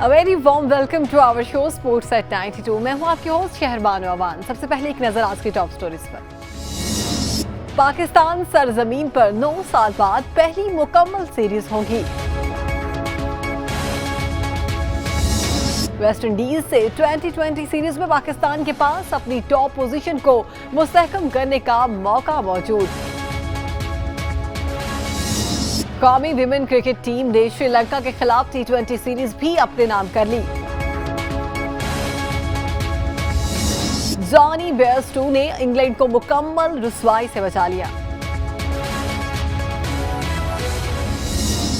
A very warm welcome to our show Sports at 92. मैं हूँ आपकी होस्ट शहरबानो अवान। सबसे पहले एक नजर आज की टॉप स्टोरीज पर। पाकिस्तान सरजमीन पर 9 साल बाद पहली मुकम्मल सीरीज होगी। वेस्ट इंडीज से 2020 सीरीज में पाकिस्तान के पास अपनी टॉप पोजीशन को मुस्तहकम करने का मौका मौजूद। कौमी विमेन क्रिकेट टीम ने श्रीलंका के खिलाफ T20 सीरीज भी अपने नाम कर ली। जॉनी बेयरस्टो ने इंग्लैंड को मुकम्मल रुसवाई से बचा लिया।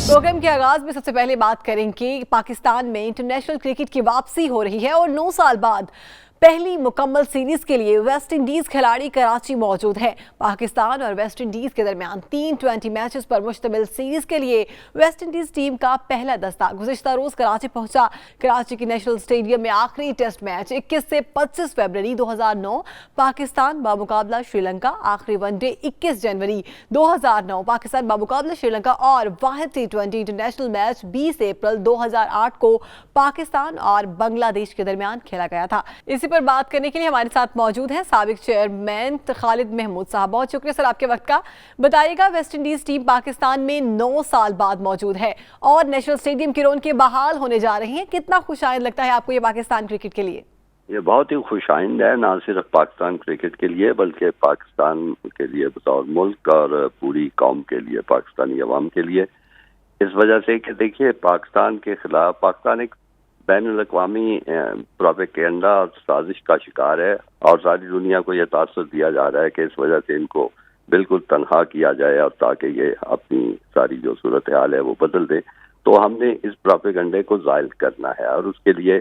प्रोग्राम के आगाज में सबसे पहले बात करेंगे पाकिस्तान में इंटरनेशनल क्रिकेट की वापसी हो रही है और 9 साल बाद पहली मुकम्मल सीरीज के लिए वेस्ट इंडीज खिलाड़ी कराची मौजूद है। पाकिस्तान और वेस्ट इंडीज के दरमियान 3 मैचेस पर मुश्तमिल सीरीज के लिए वेस्ट इंडीज टीम का पहला दस्ता गुज़िश्ता रोज कराची पहुंचा। कराची के नेशनल स्टेडियम में आखिरी टेस्ट मैच 21 से 25 फरवरी 2009 पाकिस्तान बामुकाबला श्रीलंका, आखिरी वनडे 21 जनवरी 2009 पाकिस्तान बामुकाबला श्रीलंका और वाहिद T20 इंटरनेशनल मैच 20 अप्रैल 2008 को पाकिस्तान और बांग्लादेश के दरमियान खेला गया था। इसी पर बात करने के लिए हमारे साथ मौजूद है साबिक चेयरमैन खालिद महमूद साहब। बहुत शुक्रिया सर आपके वक्त का। बताइएगा, वेस्ट इंडीज टीम पाकिस्तान में 9 साल बाद मौजूद है और नेशनल स्टेडियम की रौनकें बहाल होने जा रही हैं। कितना खुशाइंद लगता है आपको ये पाकिस्तान क्रिकेट के लिए? ये बहुत ही खुशाइंद है, ना सिर्फ पाकिस्तान क्रिकेट के लिए बल्कि पाकिस्तान के लिए बतौर मुल्क और पूरी कौम के लिए, पाकिस्तानी अवाम के लिए। इस वजह से कि देखिए, पाकिस्तान के खिलाफ पाकिस्तान एक बैनुल-अक़वामी प्रोपेगेंडा और साजिश का शिकार है और सारी दुनिया को यह तासुर दिया जा रहा है कि इस वजह से इनको बिल्कुल तनहा किया जाए और ताकि ये अपनी सारी जो सूरत हाल है वो बदल दे। तो हमने इस प्रोपेगेंडे को ज़ाइल करना है और उसके लिए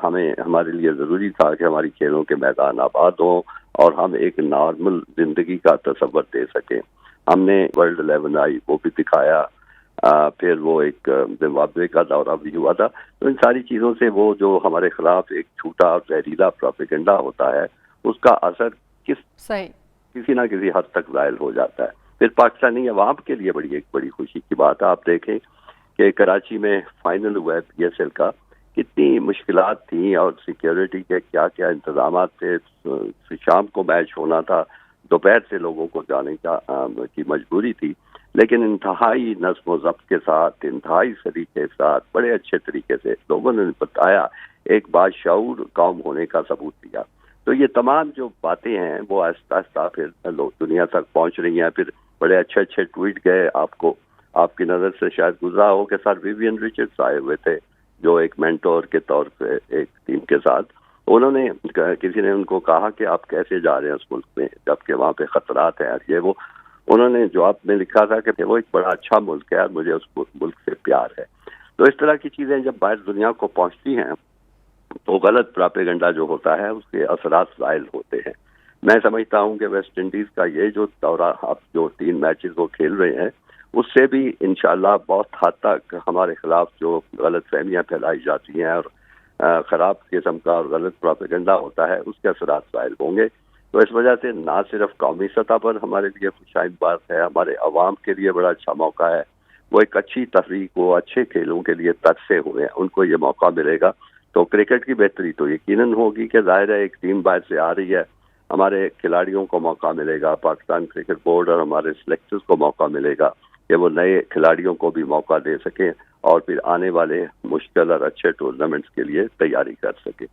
हमारे लिए ज़रूरी था कि हमारी खेलों के मैदान आबाद हों और हम एक नॉर्मल ज़िंदगी का तसव्वुर दे सकें। हमने वर्ल्ड 11 आई वो भी दिखाया, फिर वो एक जिम्बाब्वे का दौरा भी हुआ था। तो इन सारी चीज़ों से वो जो हमारे खिलाफ एक झूठा और जहरीला प्रोपेगेंडा होता है उसका असर किसी ना किसी हद तक ज़ायल हो जाता है। फिर पाकिस्तानी अवाम के लिए एक बड़ी खुशी की बात है। आप देखें कि कराची में फाइनल हुआ है PSL का, कितनी मुश्किलात थी और सिक्योरिटी के क्या क्या इंतजाम थे। शाम को मैच होना था, दोपहर से लोगों को जाने की मजबूरी थी, लेकिन इंतहाई नज़्म व ज़ब्त के साथ, इंतहाई सलीके के साथ, बड़े अच्छे तरीके से लोगों ने बताया, एक बाशऊर कौम होने का सबूत दिया। तो ये तमाम जो बातें हैं वो आहिस्ता आहिस्ता फिर लोग दुनिया तक पहुंच रही हैं। फिर बड़े अच्छे अच्छे ट्वीट गए, आपकी नज़र से शायद गुजरा हो कि सर विवियन रिचर्ड्स आए हुए थे जो एक मेंटोर के तौर पे एक टीम के साथ। उन्होंने किसी ने उनको कहा कि आप कैसे जा रहे हैं उस मुल्क में जबकि वहाँ पे खतरात हैं, ये वो। उन्होंने जवाब में लिखा था कि वो एक बड़ा अच्छा मुल्क है और मुझे उस मुल्क से प्यार है। तो इस तरह की चीज़ें जब बाहर दुनिया को पहुंचती हैं तो गलत प्रोपेगेंडा जो होता है उसके असरात ज़ायल होते हैं। मैं समझता हूं कि वेस्ट इंडीज़ का ये जो दौरा, अब जो 3 मैचेस वो खेल रहे हैं, उससे भी इंशाल्लाह बहुत हद तक हमारे खिलाफ जो गलत फहमियाँ फैलाई जाती हैं और ख़राब किस्म का और गलत प्रोपेगेंडा होता है उसके असरात ज़ायल होंगे। तो इस वजह से ना सिर्फ कौमी सतह पर हमारे लिए खुशाइंद बात है, हमारे अवाम के लिए बड़ा अच्छा मौका है। वो एक अच्छी तहरीक, वो अच्छे खेलों के लिए तरसे हुए हैं, उनको ये मौका मिलेगा। तो क्रिकेट की बेहतरी तो यकीनन होगी कि ज़ाहिर है एक टीम बाहर से आ रही है, हमारे खिलाड़ियों को मौका मिलेगा, पाकिस्तान क्रिकेट बोर्ड और हमारे सिलेक्टर्स को मौका मिलेगा कि वो नए खिलाड़ियों को भी मौका दे सकें और फिर आने वाले मुश्किल और अच्छे टूर्नामेंट्स के लिए तैयारी कर सकें।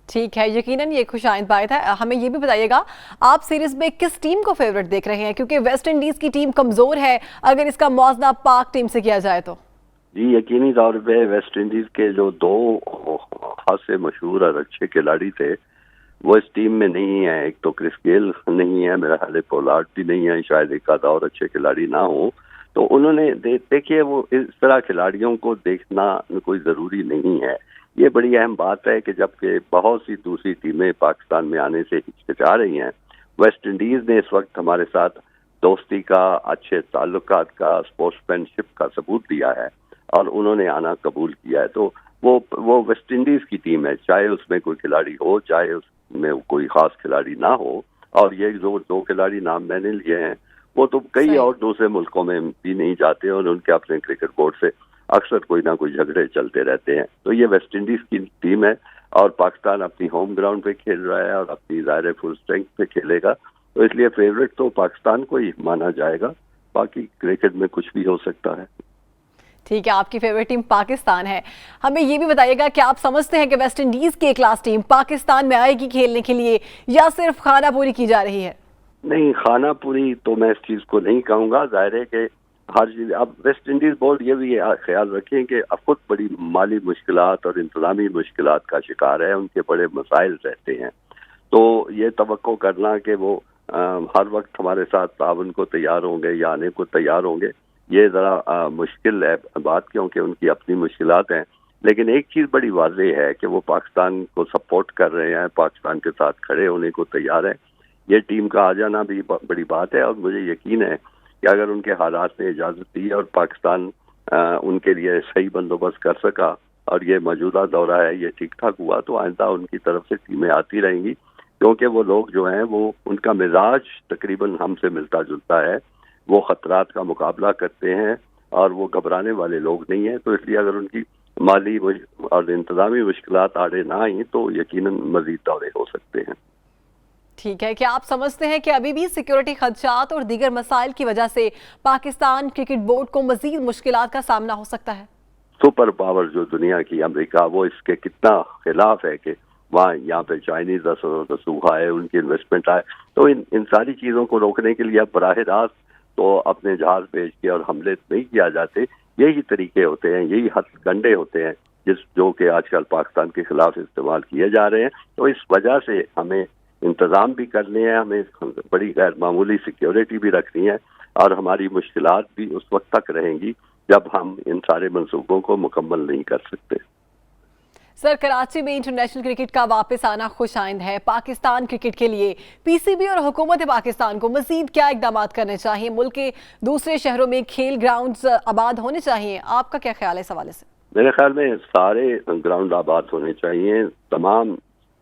ठीक है, यकीनन ये खुशाइंद बात है। हमें ये भी बताइएगा, आप सीरीज में किस टीम को फेवरेट देख रहे हैं? क्योंकि वेस्ट इंडीज की टीम कमजोर है अगर इसका मुआवजा पाक टीम से किया जाए तो। जी, यकीनी तौर पे वेस्ट इंडीज के जो 2 खासे मशहूर और अच्छे खिलाड़ी थे वो इस टीम में नहीं है। एक तो क्रिस गेल नहीं है, मेरा ख्याल पोलार्ड भी नहीं है, शायद एक आधा और अच्छे खिलाड़ी ना हो। तो उन्होंने देखिए, वो इस तरह खिलाड़ियों को देखना कोई ज़रूरी नहीं है। ये बड़ी अहम बात है कि जबकि बहुत सी दूसरी टीमें पाकिस्तान में आने से हिचकिचा रही हैं, वेस्ट इंडीज़ ने इस वक्त हमारे साथ दोस्ती का, अच्छे ताल्लुकात का, स्पोर्ट्समैनशिप का सबूत दिया है और उन्होंने आना कबूल किया है। तो वो वेस्ट इंडीज़ की टीम है, चाहे उसमें कोई खिलाड़ी हो, चाहे उसमें कोई ख़ास खिलाड़ी ना हो। और ये जो 2 खिलाड़ी नाम मैंने लिए हैं वो तो कई और दूसरे मुल्कों में भी नहीं जाते और उनके अपने क्रिकेट बोर्ड से اکثر کوئی نہ کوئی جھگڑے چلتے رہتے ہیں. تو یہ ویسٹ انڈیز کی ٹیم ہے اور پاکستان اپنی ہوم گراؤنڈ پہ کھیل رہا ہے اور اپنی ظاہر فل اسٹرینتھ پہ کھیلے گا, تو اس لیے فیوریٹ تو پاکستان کو ہی مانا جائے گا. باقی کرکٹ میں کچھ بھی ہو سکتا ہے. ٹھیک ہے, آپ کی فیوریٹ ٹیم پاکستان ہے. ہمیں یہ بھی بتائیے گا کہ آپ سمجھتے ہیں کہ ویسٹ انڈیز کی ایک کلاس ٹیم پاکستان میں آئے گی کھیلنے کے لیے یا صرف خانہ پوری کی جا رہی ہے؟ نہیں, خانہ پوری تو میں اس چیز کو نہیں کہوں گا. ظاہر ہے کہ ہر چیز, اب ویسٹ انڈیز بورڈ یہ بھی خیال رکھیں کہ اب خود بڑی مالی مشکلات اور انتظامی مشکلات کا شکار ہے, ان کے بڑے مسائل رہتے ہیں. تو یہ توقع کرنا کہ وہ ہر وقت ہمارے ساتھ تعاون کو تیار ہوں گے یا آنے کو تیار ہوں گے, یہ ذرا مشکل ہے بات, کیونکہ ان کی اپنی مشکلات ہیں. لیکن ایک چیز بڑی واضح ہے کہ وہ پاکستان کو سپورٹ کر رہے ہیں, پاکستان کے ساتھ کھڑے ہونے کو تیار ہیں. یہ ٹیم کا آ جانا بھی بڑی بات ہے اور مجھے یقین ہے کہ اگر ان کے حالات نے اجازت دی اور پاکستان ان کے لیے صحیح بندوبست کر سکا اور یہ موجودہ دورہ ہے یہ ٹھیک ٹھاک ہوا, تو آئندہ ان کی طرف سے ٹیمیں آتی رہیں گی, کیونکہ وہ لوگ جو ہیں وہ ان کا مزاج تقریباً ہم سے ملتا جلتا ہے. وہ خطرات کا مقابلہ کرتے ہیں اور وہ گھبرانے والے لوگ نہیں ہیں. تو اس لیے اگر ان کی مالی اور انتظامی مشکلات آڑے نہ آئیں تو یقیناً مزید دورے ہو سکتے ہیں. ٹھیک ہے, کیا آپ سمجھتے ہیں کہ ابھی بھی سیکیورٹی خدشات اور دیگر مسائل کی وجہ سے پاکستان کرکٹ بورڈ کو مزید مشکلات کا سامنا ہو سکتا ہے؟ سپر پاور جو دنیا کی امریکہ, وہ اس کے کتنا خلاف ہے کہ وہاں یہاں پہ چائنیز رسوخ آئے, ان کی انویسٹمنٹ آئے. تو ان ساری چیزوں کو روکنے کے لیے اب براہ راست تو اپنے جہاز بھیج کے اور حملے نہیں کیا جاتے. یہی طریقے ہوتے ہیں, یہی ہتھ کنڈے ہوتے ہیں جو کہ آج کل پاکستان کے خلاف استعمال کیے جا رہے ہیں. تو اس وجہ سے ہمیں انتظام بھی کرنے ہیں, ہمیں بڑی غیر معمولی سیکیورٹی بھی رکھنی ہے اور ہماری مشکلات بھی اس وقت تک رہیں گی جب ہم ان سارے منصوبوں کو مکمل نہیں کر سکتے. سر, کراچی میں انٹرنیشنل کرکٹ کا واپس آنا خوش آئند ہے. پاکستان کرکٹ کے لیے پی سی بی اور حکومت پاکستان کو مزید کیا اقدامات کرنے چاہیے؟ ملک کے دوسرے شہروں میں کھیل گراؤنڈز آباد ہونے چاہیے, آپ کا کیا خیال ہے اس حوالے سے؟ میرے خیال میں سارے گراؤنڈ آباد ہونے چاہیے. تمام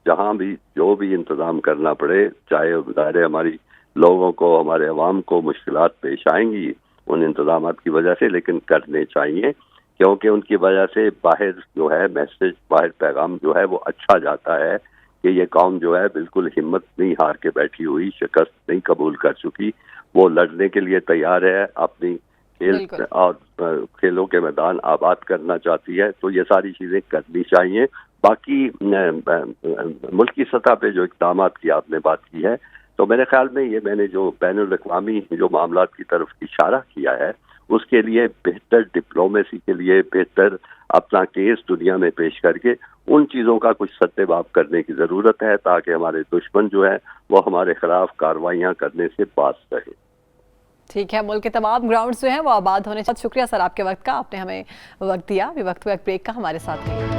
جہاں بھی جو بھی انتظام کرنا پڑے, چاہے ظاہر ہماری لوگوں کو, ہمارے عوام کو مشکلات پیش آئیں گی ان انتظامات کی وجہ سے, لیکن کرنے چاہیے, کیونکہ ان کی وجہ سے باہر جو ہے میسج, باہر پیغام جو ہے وہ اچھا جاتا ہے کہ یہ قوم جو ہے بالکل ہمت نہیں ہار کے بیٹھی ہوئی, شکست نہیں قبول کر چکی, وہ لڑنے کے لیے تیار ہے, اپنی کھیل اور کھیلوں کے میدان آباد کرنا چاہتی ہے. تو یہ ساری چیزیں کرنی چاہیے. باقی ملکی سطح پہ جو اقدامات کی آپ نے بات کی ہے, تو میرے خیال میں یہ میں نے جو بین الاقوامی جو معاملات کی طرف اشارہ کیا ہے, اس کے لیے بہتر ڈپلومیسی کے لیے بہتر اپنا کیس دنیا میں پیش کر کے ان چیزوں کا کچھ سدباب کرنے کی ضرورت ہے, تاکہ ہمارے دشمن جو ہے وہ ہمارے خلاف کارروائیاں کرنے سے باز رہے. ٹھیک ہے, ملک کے تمام گراؤنڈز جو ہیں وہ آباد ہونے چاہیے. شکریہ سر آپ کے وقت کا, آپ نے ہمیں وقت دیا. ابھی وقت ایک بریک کا, ہمارے ساتھ رہیے.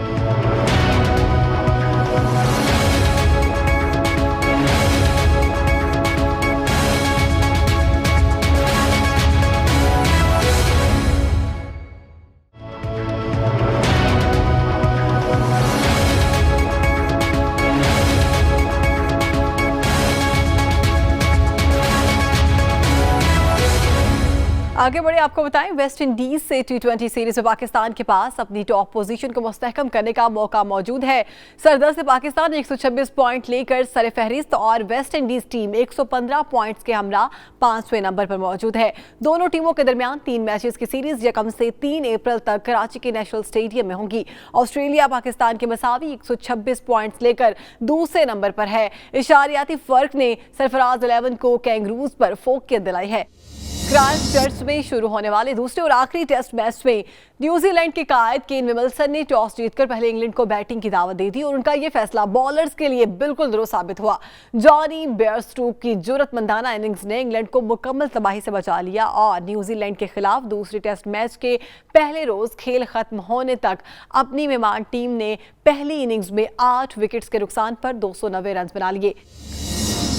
آگے بڑھے, آپ کو بتائیں ویسٹ انڈیز سے T20 سیریز میں پاکستان کے پاس اپنی ٹاپ پوزیشن کو مستحکم کرنے کا موقع موجود ہے. سردست پاکستان 126 پوائنٹ لے کر سر فہرست اور ویسٹ انڈیز ٹیم 115 پوائنٹس کے ہمراہ 5ویں نمبر پر موجود ہے. دونوں ٹیموں کے درمیان 3 میچز کی سیریز یکم سے 3 اپریل تک کراچی کے نیشنل اسٹیڈیم میں ہوں گی. آسٹریلیا پاکستان کے مساوی 126 پوائنٹس لے کر دوسرے نمبر پر ہے. اشاریاتی فرق نے سرفراز 11 کو کینگروز پر فوقیت دلائی ہے. کرائسٹ چرچ میں شروع ہونے والے دوسرے اور آخری ٹیسٹ میچ میں نیوزی لینڈ کے قائد کین وملسن نے ٹاس جیت کر پہلے انگلینڈ کو بیٹنگ کی دعوت دے دی اور ان کا یہ فیصلہ بالرز کے لیے بالکل درست ثابت ہوا. جانی بیئرسٹوک کی جرأت مندانہ اننگز نے انگلینڈ کو مکمل تباہی سے بچا لیا اور نیوزی لینڈ کے خلاف دوسرے ٹیسٹ میچ کے پہلے روز کھیل ختم ہونے تک اپنی مہمان ٹیم نے پہلی اننگز میں 8 وکٹس کے نقصان پر 290 رنز بنا لیے.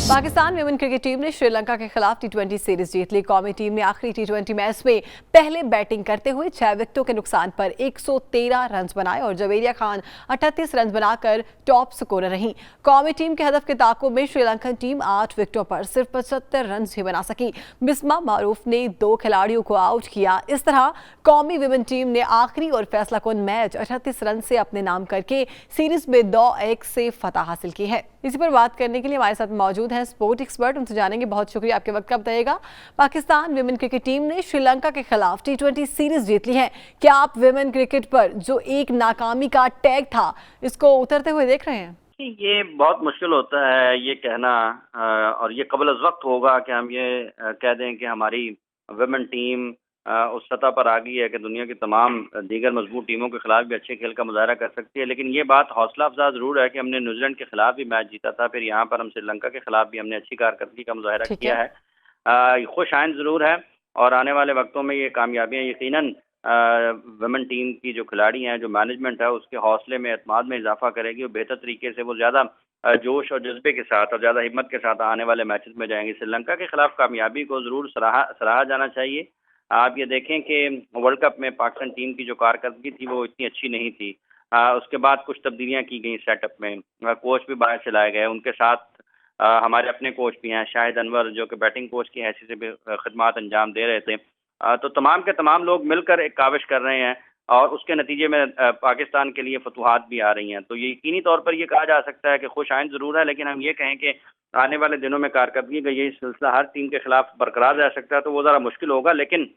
पाकिस्तान वुमेन क्रिकेट टीम ने श्रीलंका के खिलाफ टी20 सीरीज जीत ली। कौमी टीम ने आखिरी टी20 मैच में पहले बैटिंग करते हुए 6 विकेटों के नुकसान पर 113 रन बनाए और जवेरिया खान 38 रन बनाकर टॉप स्कोरर रहीं। कौमी टीम के हदफ के ताक़ुब में श्रीलंकन टीम 8 विकेटों पर सिर्फ 75 रन ही बना सकी। बिस्मा मारूफ ने 2 खिलाड़ियों को आउट किया। इस तरह कौमी वुमेन टीम ने आखिरी और फैसलाकुन मैच 38 रन से अपने नाम करके सीरीज में 2-1 से फतह हासिल की है। इसी पर बात करने के लिए हमारे साथ मौजूद हैं स्पोर्ट एक्सपर्ट, उनसे जानेंगे। बहुत शुक्रिया आपके वक्त का। बताइएगा, पाकिस्तान वुमेन क्रिकेट टीम ने श्रीलंका के खिलाफ टी20 सीरीज जीत ली है। क्या आप वुमेन क्रिकेट पर जो एक नाकामी का टैग था, इसको उतरते हुए देख रहे हैं? ये बहुत मुश्किल होता है ये कहना, और ये कबल अज़ वक्त होगा कि हम ये कह दें कि हमारी वुमेन टीम उस सतह पर आ गई है कि दुनिया की तमाम दीगर मजबूत टीमों के खिलाफ भी अच्छे खेल का मुजाहरा कर सकती है। लेकिन ये बात हौसला अफजा ज़रूर है कि हमने न्यूजीलैंड के खिलाफ भी मैच जीता था, फिर यहाँ पर हम श्रीलंका के खिलाफ भी हमने अच्छी कारकर्दगी का मुजाहरा किया है। खुश आइंद ज़रूर है और आने वाले वक्तों में ये कामयाबियाँ यकीनन वुमेन टीम की जो खिलाड़ी हैं, जो मैनेजमेंट है, उसके हौसले में, एतमाद में इजाफा करेगी और बेहतर तरीके से वो ज़्यादा जोश और जज्बे के साथ और ज़्यादा हिम्मत के साथ आने वाले मैचेस में जाएंगे। श्रीलंका के खिलाफ कामयाबी को ज़रूर सराहा जाना चाहिए। आप ये देखें कि वर्ल्ड कप में पाकिस्तान टीम की जो कारकर्दगी थी वो इतनी अच्छी नहीं थी। उसके बाद कुछ तब्दीलियां की गई सेटअप में, कोच भी बाहर से लाए गए, उनके साथ हमारे अपने कोच भी हैं, शाहिद अनवर, जो कि बैटिंग कोच की हैसियत से भी खिदमत अंजाम दे रहे थे। तो तमाम के तमाम लोग मिलकर एक काविश कर रहे हैं और उसके नतीजे में पाकिस्तान के लिए फतूहात भी आ रही हैं। तो ये यकीनी तौर पर ये कहा जा सकता है कि खुश आइंद ज़रूर है, लेकिन हम ये कहें कि आने वाले दिनों में कारकर्दगी का यही सिलसिला हर टीम के खिलाफ बरकरार रह सकता है, तो वो ज़रा मुश्किल होगा। लेकिन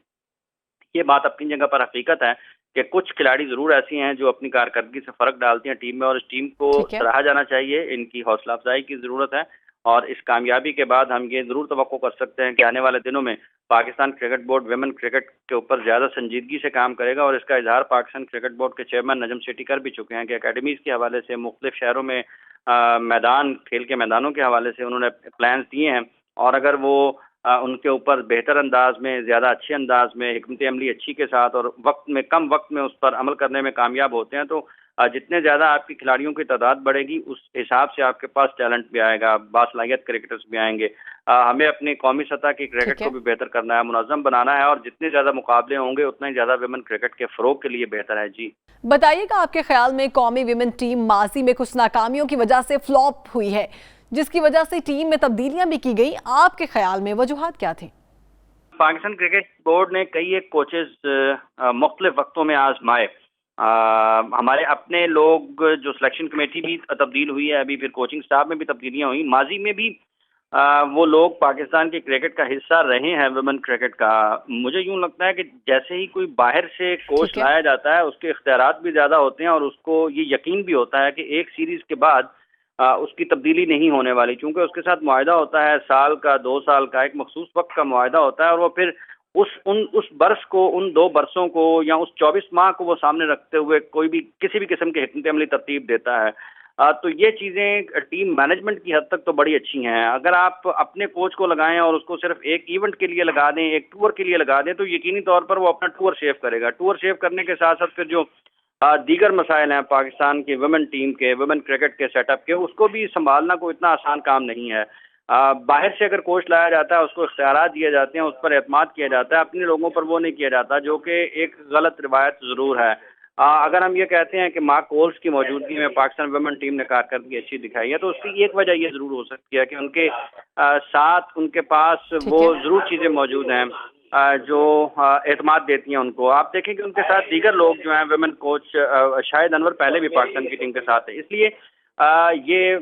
ये बात अपनी जगह पर हकीकत है कि कुछ खिलाड़ी ज़रूर ऐसी हैं जो अपनी कारकर्दगी से फ़र्क डालती हैं टीम में, और इस टीम को सराहा जाना चाहिए। इनकी हौसला अफजाई की ज़रूरत है और इस कामयाबी के बाद हम ये ज़रूर तवक्को कर सकते हैं कि आने वाले दिनों में Pakistan cricket board women cricket के ऊपर ज़्यादा संजीदगी से काम करेगा। और इसका इजहार पाकिस्तान क्रिकेट बोर्ड के चेयरमैन नजम सेठी कर भी चुके हैं कि अकेडमीज़ के हवाले से मुख्तलिफ शहरों में खेल के मैदानों के हवाले से उन्होंने प्लान्स दिए हैं, और अगर वो उनके ऊपर बेहतर अंदाज में, ज़्यादा अच्छे अंदाज में, हिकमत अमली अच्छी के साथ और कम वक्त में उस पर अमल करने में कामयाब होते हैं, तो जितने ज़्यादा आपकी खिलाड़ियों की तादाद बढ़ेगी उस हिसाब से आपके पास टैलेंट भी आएगा, बासलाहियत क्रिकेटर्स भी आएंगे। हमें अपनी कौमी सतह की क्रिकेट को भी बेहतर करना है, मुनज़्ज़म बनाना है, और जितने ज़्यादा मुकाबले होंगे उतना ही ज़्यादा वुमेन क्रिकेट के फ़रोग के लिए बेहतर है। जी बताइएगा, आपके ख्याल में कौमी वुमेन टीम माजी में कुछ नाकामियों की वजह से फ्लॉप हुई है, जिसकी वजह से टीम में तब्दीलियां भी की गई, आपके ख्याल में वजूहात क्या थी? पाकिस्तान क्रिकेट बोर्ड ने कई एक कोचेस मुख्तलिफ वक्तों में आजमाए। हमारे अपने लोग, जो सिलेक्शन कमेटी भी तब्दील हुई है अभी, फिर कोचिंग स्टाफ में भी तब्दीलियां हुई। माजी में भी वो लोग पाकिस्तान के क्रिकेट का हिस्सा रहे हैं, वुमेन क्रिकेट का। मुझे यूं लगता है कि जैसे ही कोई बाहर से कोच लाया जाता है, उसके इख्तियारात भी ज़्यादा होते हैं और उसको ये यकीन भी होता है कि एक सीरीज़ के बाद उसकी तब्दीली नहीं होने वाली, चूँकि उसके साथ मुआहदा होता है साल का, 2 साल का, एक मखसूस वक्त का मुआहदा होता है, और वो फिर उस बरस को, उन 2 बरसों को या उस 24 माह को वो सामने रखते हुए कोई भी किसी भी किस्म की हिकमत अमली तरतीब देता है। तो ये चीज़ें टीम मैनेजमेंट की हद तक तो बड़ी अच्छी हैं। अगर आप अपने कोच को लगाएं और उसको सिर्फ एक इवेंट के लिए लगा दें, एक टूर के लिए लगा दें, तो यकीनी तौर पर वो अपना टूर सेव करेगा। टूर सेव करने के साथ साथ फिर जो दीगर मसाइल हैं पाकिस्तान की वुमेन टीम के, वुमेन क्रिकेट के सेटअप के, उसको भी संभालना कोई इतना आसान काम नहीं है। बाहर से अगर कोच लाया जाता है, उसको इख्तियारात दिए जाते हैं, उस पर एतमाद किया जाता है, अपने लोगों पर वो नहीं किया जाता, जो कि एक गलत रिवायत ज़रूर है। अगर हम ये कहते हैं कि मार्क कोल्स की मौजूदगी में पाकिस्तान वुमेन टीम ने कारकर्दगी अच्छी दिखाई है, तो उसकी एक वजह ये ज़रूर हो सकती है कि उनके साथ, उनके पास वो ज़रूर चीज़ें मौजूद हैं जो एतमाद देती हैं उनको। आप देखें कि उनके साथ दीगर लोग जो हैं, वुमेन कोच शाहिद अनवर पहले भी पाकिस्तान की टीम के साथ है, इसलिए ये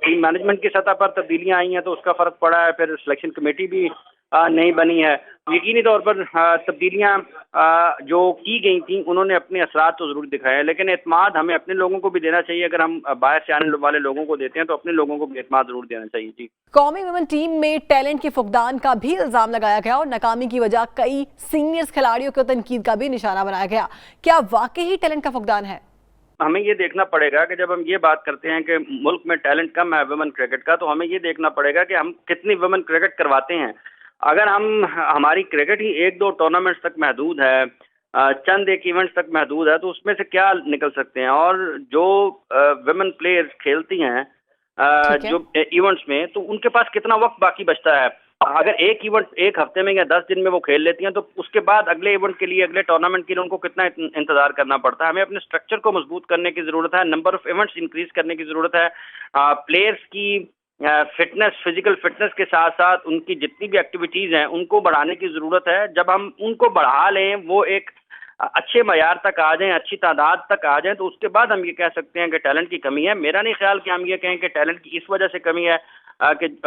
टीम मैनेजमेंट की सतह पर तब्दीलियां आई हैं तो उसका फ़र्क पड़ा है। फिर सिलेक्शन कमेटी भी नहीं बनी है। यकीनी तौर पर तब्दीलियां जो की गई थी उन्होंने अपने असरात तो ज़रूर दिखाए हैं, लेकिन एतमाद हमें अपने लोगों को भी देना चाहिए। अगर हम बाहर से आने वाले लोगों को देते हैं तो अपने लोगों को भी एतमाद ज़रूर देना चाहिए। जी, कौमी वुमेन टीम में टैलेंट के फुकदान का भी इल्ज़ाम लगाया गया और नाकामी की वजह कई सीनियर्स खिलाड़ियों को तनकीद का भी निशाना बनाया गया। क्या वाकई ही टैलेंट का फुकदान है? हमें ये देखना पड़ेगा कि जब हम ये बात करते हैं कि मुल्क में टैलेंट कम है वुमेन क्रिकेट का, तो हमें ये देखना पड़ेगा कि हम कितनी वुमेन क्रिकेट करवाते हैं। अगर हमारी क्रिकेट ही 1-2 टूर्नामेंट्स तक महदूद है, चंद एक इवेंट्स तक महदूद है, तो उसमें से क्या निकल सकते हैं। और जो वुमेन प्लेयर्स खेलती हैं जो इवेंट्स में, तो उनके पास कितना वक्त बाकी बचता है। अगर एक इवेंट एक हफ्ते में या 10 दिन में वो खेल लेती हैं तो उसके बाद अगले इवेंट के लिए, अगले टूर्नामेंट के लिए उनको कितना इंतजार करना पड़ता है। हमें अपने स्ट्रक्चर को मजबूत करने की जरूरत है, नंबर ऑफ इवेंट्स इंक्रीज करने की जरूरत है, प्लेयर्स की फिटनेस, फिजिकल फिटनेस के साथ साथ उनकी जितनी भी एक्टिविटीज हैं उनको बढ़ाने की जरूरत है। जब हम उनको बढ़ा लें, वो एक अच्छे मयार तक आ जाएं, अच्छी तादाद तक आ जाएं, तो उसके बाद हम ये कह सकते हैं कि टैलेंट की कमी है। मेरा नहीं ख्याल कि हम ये कहें कि टैलेंट की इस वजह से कमी है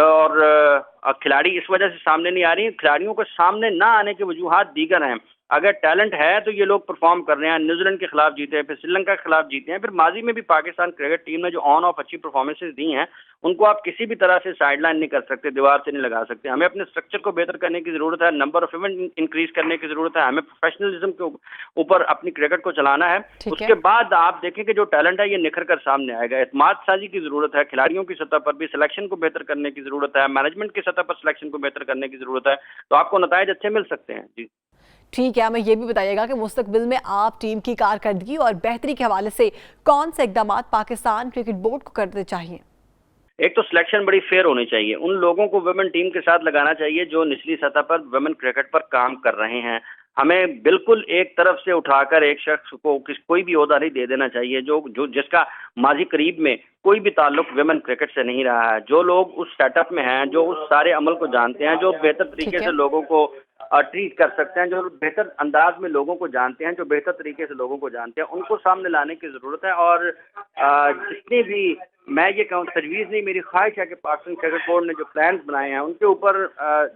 और खिलाड़ी इस वजह से सामने नहीं आ रही। खिलाड़ियों को सामने ना आने के वजूहात दीगर हैं। अगर टैलेंट है तो ये लोग परफॉर्म कर रहे हैं। न्यूजीलैंड के खिलाफ जीते हैं, फिर श्रीलंका के खिलाफ जीते हैं, फिर माजी में भी पाकिस्तान क्रिकेट टीम ने जो ऑन ऑफ अच्छी परफॉर्मेंसेस दी हैं, उनको आप किसी भी तरह से साइडलाइन नहीं कर सकते, दीवार से नहीं लगा सकते। हमें अपने स्ट्रक्चर को बेहतर करने की जरूरत है, नंबर ऑफ इवेंट इंक्रीज करने की जरूरत है, हमें प्रोफेशनलिज्म के ऊपर अपनी क्रिकेट को चलाना है। उसके बाद आप देखें कि जो टैलेंट है ये निखर कर सामने आएगा। एतमाद साजी की जरूरत है, खिलाड़ियों की सतह पर भी सिलेक्शन को बेहतर करने की जरूरत है, मैनेजमेंट की सतह पर सिलेक्शन को बेहतर करने की जरूरत है, तो आपको नताइज अच्छे मिल सकते हैं। जी ठीक है, हमें ये भी बताइएगा कि मुस्तकबिल में आप टीम की कारकर्दगी और बेहतरी के हवाले से कौन से इक़दामात पाकिस्तान क्रिकेट बोर्ड को करने चाहिए? एक तो सिलेक्शन बड़ी फेयर होनी चाहिए, उन लोगों को वुमेन टीम के साथ लगाना चाहिए जो निचली सतह पर वुमेन क्रिकेट पर काम कर रहे हैं। हमें बिल्कुल एक तरफ से उठाकर एक शख्स को कोई भी ओहदा नहीं दे देना चाहिए जो जिसका माजी करीब में कोई भी ताल्लुक वुमेन क्रिकेट से नहीं रहा है। जो लोग उस सेटअप में हैं, जो उस सारे अमल को जानते हैं, जो बेहतर तरीके से लोगों को ट्रीट कर सकते हैं, जो बेहतर अंदाज में लोगों को जानते हैं, जो बेहतर तरीके से लोगों को जानते हैं, उनको सामने लाने की ज़रूरत है। और जितने भी, मैं ये कहूँ तजवीज़ नहीं, मेरी ख्वाहिश है कि पाकिस्तान क्रिकेट बोर्ड ने जो प्लान्स बनाए हैं उनके ऊपर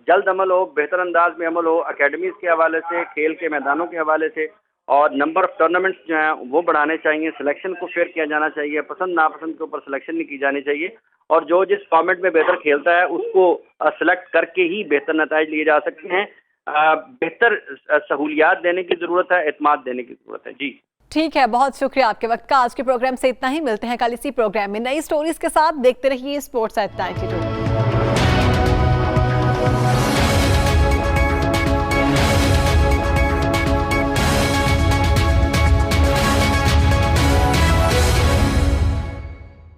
जल्द अमल हो, बेहतर अंदाज में अमल हो, अकेडमीज़ के हवाले से, खेल के मैदानों के हवाले से, और नंबर ऑफ टूर्नामेंट्स जो हैं वो बढ़ाने चाहिए। सिलेक्शन को फेयर किया जाना चाहिए, पसंद नापसंद के ऊपर सिलेक्शन नहीं की जानी चाहिए, और जो जिस फॉर्मेट में बेहतर खेलता है उसको सेलेक्ट करके ही बेहतर नताइज लिए जा सकते हैं। बेहतर सहूलियात देने की ज़रूरत है, एतमाद देने की ज़रूरत है। जी ठीक है, बहुत शुक्रिया आपके वक्त का। आज के प्रोग्राम से इतना ही, मिलते हैं कल इसी प्रोग्राम में नई स्टोरीज के साथ। देखते रहिए स्पोर्ट्स एट 92।